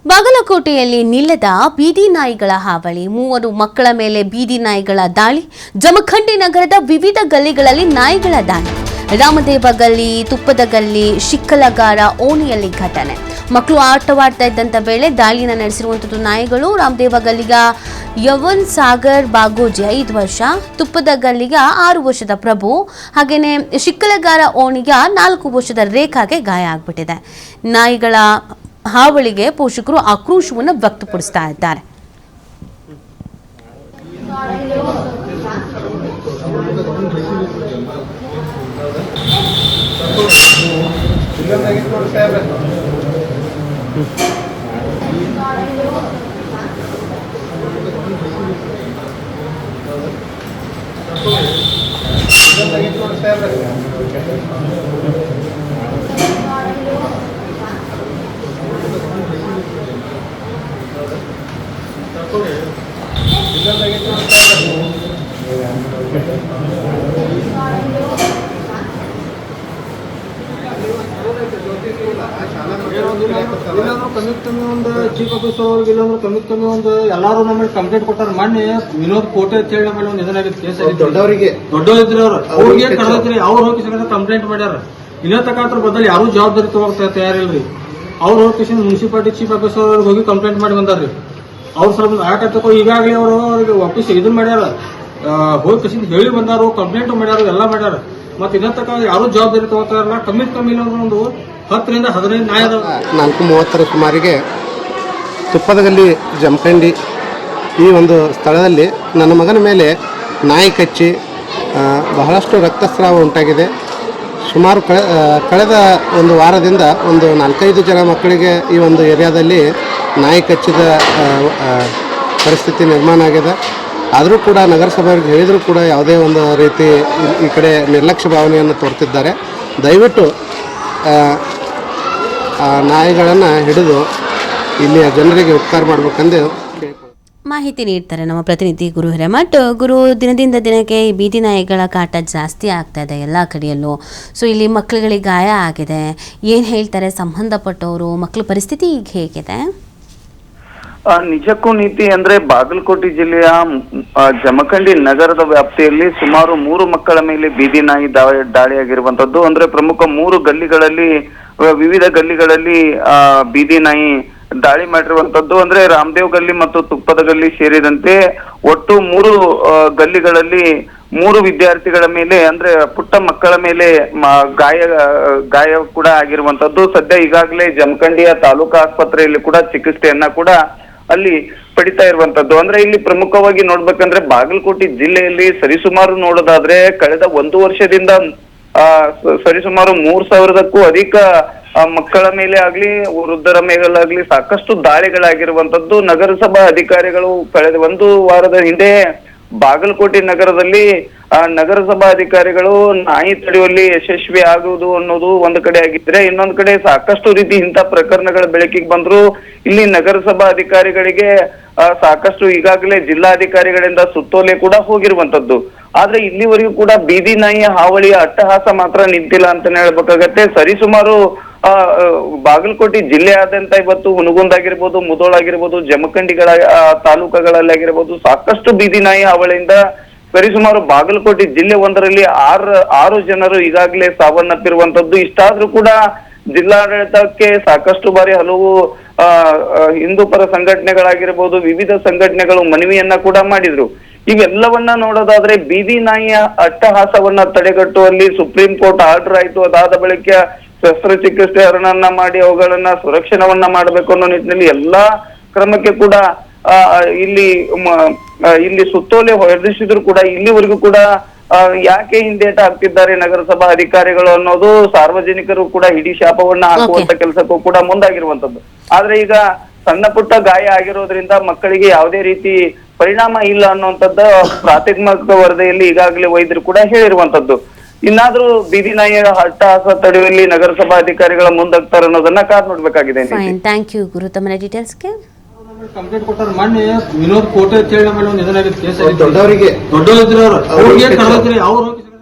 ಬಾಗಲಕೋಟೆಯಲ್ಲಿ ನಿಲ್ಲದ ಬೀದಿ ನಾಯಿಗಳ ಹಾವಳಿ, 3 ಮಕ್ಕಳ ಮೇಲೆ ಬೀದಿ ನಾಯಿಗಳ ದಾಳಿ. ಜಮಖಂಡಿ ನಗರದ ವಿವಿಧ ಗಲ್ಲಿಗಳಲ್ಲಿ ನಾಯಿಗಳ ದಾಳಿ. ರಾಮದೇವ ಗಲ್ಲಿ, ತುಪ್ಪದ ಗಲ್ಲಿ, ಶಿಕ್ಕಲಗಾರ ಓಣಿಯಲ್ಲಿ ಘಟನೆ. ಮಕ್ಕಳು ಆಟವಾಡ್ತಾ ಇದ್ದಂಥ ವೇಳೆ ದಾಳಿಯನ್ನು ನಡೆಸಿರುವಂಥದ್ದು ನಾಯಿಗಳು. ರಾಮದೇವ ಗಲ್ಲಿಗ ಯವನ್ ಸಾಗರ್ ಬಾಗೋಜಿ 5 ವರ್ಷ, ತುಪ್ಪದ ಗಲ್ಲಿಗ 6 ವರ್ಷದ ಪ್ರಭು, ಹಾಗೆಯೇ ಶಿಕ್ಕಲಗಾರ ಓಣಿಗ 4 ವರ್ಷದ ರೇಖಾಗೆ ಗಾಯ ಆಗ್ಬಿಟ್ಟಿದೆ. ನಾಯಿಗಳ ಹಾವಳಿಗೆ ಪೋಷಕರು ಆಕ್ರೋಶವನ್ನು ವ್ಯಕ್ತಪಡಿಸ್ತಾ ಇದ್ದಾರೆ. ಕಮ್ಮಿ ಒಂದು ಚೀಫ್ ಆಫೀಸರ್ ಅವ್ರಿಗೆ ಇಲ್ಲಾಂದ್ರೆ ಕಮ್ಮಿ ಒಂದು ಎಲ್ಲಾರು ನಮಗೆ ಕಂಪ್ಲೇಂಟ್ ಕೊಟ್ಟಾರ. ಮೊನ್ನೆ ವಿನೋದ್ ಕೋಟೆ ಅಂತ ಹೇಳಿ ನಮ್ಮಲ್ಲಿ ಒಂದು ಇದನ್ನಾಗಿತ್ತು ಕೇಸ್ ಆಗಿ ದೊಡ್ಡವರಿದ್ರಿ ಅವ್ರಿಗೆ ಕಳೆದ್ರಿ ಅವ್ರು ಹೋಗಿ ಕಂಪ್ಲೇಂಟ್ ಮಾಡ್ಯಾರ. ಇನ್ನ ತಕಾತ್ರ ಬದಲು ಯಾರು ಜವಾಬ್ದಾರಿ ತಗೋತಾ ತಯಾರಿಲ್ರಿ. ಅವ್ರು ಹೋಗಿ ಮುನ್ಸಿಪಾಲಿಟಿ ಚೀಫ್ ಆಫೀಸರ್ ಅವ್ರಿಗೆ ಹೋಗಿ ಕಂಪ್ಲೇಂಟ್ ಮಾಡಿ ಬಂದಾರ್ರಿ. ಅವ್ರು ಸ್ವಲ್ಪ ಯಾಕಂತ ಈಗಾಗಲೇ ಅವರು ಅವ್ರಿಗೆ ವಾಪಸ್ ಇದನ್ ಮಾಡ್ಯಾರ, ಹೋಗಿ ಕಸಿಂದ ಹೇಳಿ ಬಂದಾರು, ಕಂಪ್ಲೇಂಟ್ ಮಾಡ್ಯಾರ, ಎಲ್ಲ ಮಾಡ್ಯಾರ. ಮತ್ತೆ ಇನ್ನ ತಕ ಯಾರು ಜವಾಬ್ದಾರಿ ತಗೋತಾ ಇರಲ್ಲ. ಕಮ್ಮಿ ಇಲ್ಲ ಅಂದ್ರೆ ಒಂದು 10 ರಿಂದ 15 ನಾಯಿ ಅದಾವ. 4:30 ಸುಮಾರಿಗೆ ತುಪ್ಪದಗಲ್ಲಿ ಜಮಖಂಡಿ ಈ ಒಂದು ಸ್ಥಳದಲ್ಲಿ ನನ್ನ ಮಗನ ಮೇಲೆ ನಾಯಿ ಕಚ್ಚಿ ಬಹಳಷ್ಟು ರಕ್ತಸ್ರಾವ ಉಂಟಾಗಿದೆ. ಸುಮಾರು ಕಳೆದ ಒಂದು ವಾರದಿಂದ ಒಂದು 4-5 ಜನ ಮಕ್ಕಳಿಗೆ ಈ ಒಂದು ಏರಿಯಾದಲ್ಲಿ ನಾಯಿ ಕಚ್ಚಿದ ಪರಿಸ್ಥಿತಿ ನಿರ್ಮಾಣ ಆಗಿದೆ. ಆದರೂ ಕೂಡ ನಗರಸಭೆಯವರಿಗೆ ಹೇಳಿದರೂ ಕೂಡ ಯಾವುದೇ ಒಂದು ರೀತಿ ಈ ಕಡೆ ನಿರ್ಲಕ್ಷ್ಯ ಭಾವನೆಯನ್ನು ತೋರ್ತಿದ್ದಾರೆ. ದಯವಿಟ್ಟು ನಾಯಿಗಳನ್ನು ಹಿಡಿದು ಇಲ್ಲಿಯ ಜನರಿಗೆ ಉಪಕಾರ ಮಾಡಬೇಕೆಂದು ಮಾಹಿತಿ ನೀಡ್ತಾರೆ ನಮ್ಮ ಪ್ರತಿನಿಧಿ ಗುರು ಹಿರೇಮಠ್. ಗುರು, ದಿನದಿಂದ ದಿನಕ್ಕೆ ಈ ಬೀದಿ ನಾಯಿಗಳ ಕಾಟ ಜಾಸ್ತಿ ಆಗ್ತಾ ಇದೆ ಎಲ್ಲ ಕಡೆಯಲ್ಲೂ. ಸೊ ಇಲ್ಲಿ ಮಕ್ಕಳುಗಳಿಗೆ ಗಾಯ ಆಗಿದೆ. ಏನು ಹೇಳ್ತಾರೆ ಸಂಬಂಧಪಟ್ಟವರು? ಮಕ್ಕಳ ಪರಿಸ್ಥಿತಿ ಈಗ ಹೇಗಿದೆ? ನಿಜಕ್ಕೂ ನೀತಿ ಅಂದ್ರೆ ಬಾಗಲಕೋಟೆ ಜಿಲ್ಲೆಯ ಜಮಖಂಡಿ ನಗರದ ವ್ಯಾಪ್ತಿಯಲ್ಲಿ ಸುಮಾರು 3 ಮಕ್ಕಳ ಮೇಲೆ ಬೀದಿ ನಾಯಿ ದಾಳಿಯಾಗಿರುವಂತದ್ದು. ಅಂದ್ರೆ ಪ್ರಮುಖ 3 ಗಲ್ಲಿಗಳಲ್ಲಿ, ವಿವಿಧ ಗಲ್ಲಿಗಳಲ್ಲಿ ಬೀದಿ ನಾಯಿ ದಾಳಿ ಮಾಡಿರುವಂತದ್ದು. ಅಂದ್ರೆ ರಾಮದೇವ್ ಗಲ್ಲಿ ಮತ್ತು ತುಪ್ಪದ ಗಲ್ಲಿ ಸೇರಿದಂತೆ ಒಟ್ಟು 3 ಗಲ್ಲಿಗಳಲ್ಲಿ 3 ವಿದ್ಯಾರ್ಥಿಗಳ ಮೇಲೆ, ಅಂದ್ರೆ ಪುಟ್ಟ ಮಕ್ಕಳ ಮೇಲೆ ಗಾಯ ಕೂಡ ಆಗಿರುವಂತದ್ದು. ಸದ್ಯ ಈಗಾಗಲೇ ಜಮಖಂಡಿಯ ತಾಲೂಕಾ ಆಸ್ಪತ್ರೆಯಲ್ಲಿ ಕೂಡ ಚಿಕಿತ್ಸೆಯನ್ನ ಕೂಡ ಅಲ್ಲಿ ಪಡಿತಾ ಇರುವಂತದ್ದು. ಅಂದ್ರೆ ಇಲ್ಲಿ ಪ್ರಮುಖವಾಗಿ ನೋಡ್ಬೇಕಂದ್ರೆ ಬಾಗಲಕೋಟೆ ಜಿಲ್ಲೆಯಲ್ಲಿ ಸರಿಸುಮಾರು ನೋಡೋದಾದ್ರೆ ಕಳೆದ 1 ವರ್ಷದಿಂದ ಸರಿಸುಮಾರು 3,000ಕ್ಕೂ ಅಧಿಕ ಮಕ್ಕಳ ಮೇಲೆ ಆಗ್ಲಿ ವೃದ್ಧರ ಮೇಲಾಗ್ಲಿ ಸಾಕಷ್ಟು ದಾಳಿಗಳಾಗಿರುವಂತದ್ದು. ನಗರಸಭಾ ಅಧಿಕಾರಿಗಳು ಕಳೆದ 1 ವಾರದ ಹಿಂದೆ ಬಾಗಲಕೋಟೆ ನಗರದಲ್ಲಿ ನಗರಸಭಾ ಅಧಿಕಾರಿಗಳು ನಾಯಿ ತಡೆಯುವಲ್ಲಿ ಯಶಸ್ವಿ ಆಗುವುದು ಅನ್ನೋದು ಒಂದು ಕಡೆ ಆಗಿದ್ರೆ, ಇನ್ನೊಂದು ಕಡೆ ಸಾಕಷ್ಟು ರೀತಿ ಇಂಥ ಪ್ರಕರಣಗಳ ಬೆಳಕಿಗೆ ಬಂದ್ರು. ಇಲ್ಲಿ ನಗರಸಭಾ ಅಧಿಕಾರಿಗಳಿಗೆ ಸಾಕಷ್ಟು ಈಗಾಗಲೇ ಜಿಲ್ಲಾಧಿಕಾರಿಗಳಿಂದ ಸುತ್ತೋಲೆ ಕೂಡ ಹೋಗಿರುವಂತದ್ದು. ಆದ್ರೆ ಇಲ್ಲಿವರೆಗೂ ಕೂಡ ಬೀದಿ ನಾಯಿಯ ಹಾವಳಿಯ ಅಟ್ಟಹಾಸ ಮಾತ್ರ ನಿಂತಿಲ್ಲ ಅಂತಾನೆ ಹೇಳ್ಬೇಕಾಗತ್ತೆ. ಸರಿಸುಮಾರು ಬಾಗಲಕೋಟೆ ಜಿಲ್ಲೆಯಾದ್ಯಂತ ಇವತ್ತು ಹುನಗುಂದ ಆಗಿರ್ಬೋದು, ಮುಧೋಳ ಆಗಿರ್ಬೋದು, ಜಮಖಂಡಿಗಳ ತಾಲೂಕುಗಳಲ್ಲಾಗಿರ್ಬೋದು ಸಾಕಷ್ಟು ಬೀದಿ ನಾಯಿ ಹಾವಳಿಯಿಂದ ಸರಿಸುಮಾರು ಬಾಗಲಕೋಟೆ ಜಿಲ್ಲೆ ಒಂದರಲ್ಲಿ 6 ಜನರು ಈಗಾಗಲೇ ಸಾವನ್ನಪ್ಪಿರುವಂತದ್ದು. ಇಷ್ಟಾದ್ರೂ ಕೂಡ ಜಿಲ್ಲಾಡಳಿತಕ್ಕೆ ಸಾಕಷ್ಟು ಬಾರಿ ಹಲವು ಹಿಂದೂ ಪರ ಸಂಘಟನೆಗಳಾಗಿರ್ಬೋದು, ವಿವಿಧ ಸಂಘಟನೆಗಳು ಮನವಿಯನ್ನ ಕೂಡ ಮಾಡಿದ್ರು. ಇವೆಲ್ಲವನ್ನ ನೋಡೋದಾದ್ರೆ ಬೀದಿ ನಾಯಿಯ ಅಟ್ಟಹಾಸವನ್ನ ತಡೆಗಟ್ಟುವಲ್ಲಿ ಸುಪ್ರೀಂ ಕೋರ್ಟ್ ಆರ್ಡರ್ ಆಯ್ತು. ಅದಾದ ಬಳಿಕ ಶಸ್ತ್ರಚಿಕಿತ್ಸೆಯನ್ನ ಮಾಡಿ ಅವುಗಳನ್ನ ಸುರಕ್ಷಣವನ್ನ ಮಾಡಬೇಕು ಅನ್ನೋ ನಿಟ್ಟಿನಲ್ಲಿ ಎಲ್ಲಾ ಕ್ರಮಕ್ಕೆ ಕೂಡ ಇಲ್ಲಿ ಸುತ್ತೋಲೆ ಹೊರಡಿಸಿದ್ರು ಕೂಡ ಇಲ್ಲಿವರೆಗೂ ಕೂಡ ಯಾಕೆ ಹಿಂದೇಟ ಆಗ್ತಿದ್ದಾರೆ ನಗರಸಭಾ ಅಧಿಕಾರಿಗಳು ಅನ್ನೋದು ಸಾರ್ವಜನಿಕರು ಕೂಡ ಹಿಡಿ ಶಾಪವನ್ನ ಹಾಕುವಂತ ಕೆಲಸಕ್ಕೂ ಕೂಡ ಮುಂದಾಗಿರುವಂತದ್ದು. ಆದ್ರೆ ಈಗ ಸಣ್ಣ ಪುಟ್ಟ ಗಾಯ ಆಗಿರೋದ್ರಿಂದ ಮಕ್ಕಳಿಗೆ ಯಾವುದೇ ರೀತಿ ಪರಿಣಾಮ ಇಲ್ಲ ಅನ್ನುವಂಥದ್ದು ಪ್ರಾಥಮಿಕ ವರದಿಯಲ್ಲಿ ಈಗಾಗಲೇ ವೈದ್ಯರು ಕೂಡ ಹೇಳಿರುವಂತದ್ದು. ಇನ್ನಾದ್ರೂ ಬೀದಿ ನಾಯಿಯ ಅಟ್ಟಹಾಸ ತಡೆಯುವಲ್ಲಿ ನಗರಸಭಾ ಅಧಿಕಾರಿಗಳ ಮುಂದಾಗ್ತಾರೆ ಅನ್ನೋದನ್ನ ಕಾದ್ ನೋಡ್ಬೇಕಾಗಿದೆ. ಥ್ಯಾಂಕ್ ಯು ಗುರು, ತಮ್ಮ ಡೀಟೇಲ್ಸ್ಗೆ. ಕಂಪ್ಲೇಂಟ್ ಕೊಟ್ಟಾರ. ಮೊನ್ನೆ ವಿನೋದ್ ಕೋಟೆ ಅಂತ ಹೇಳಿ ನಮ್ಮಲ್ಲಿ ಒಂದು ಇದನ್ನಾಗಿತ್ತು ಕೇಸ್ ಆಗಿ ದೊಡ್ಡವರಿದ್ರಿ ಅವ್ರಿಗೆ ಕಳೆದ್ರಿ ಅವ್ರು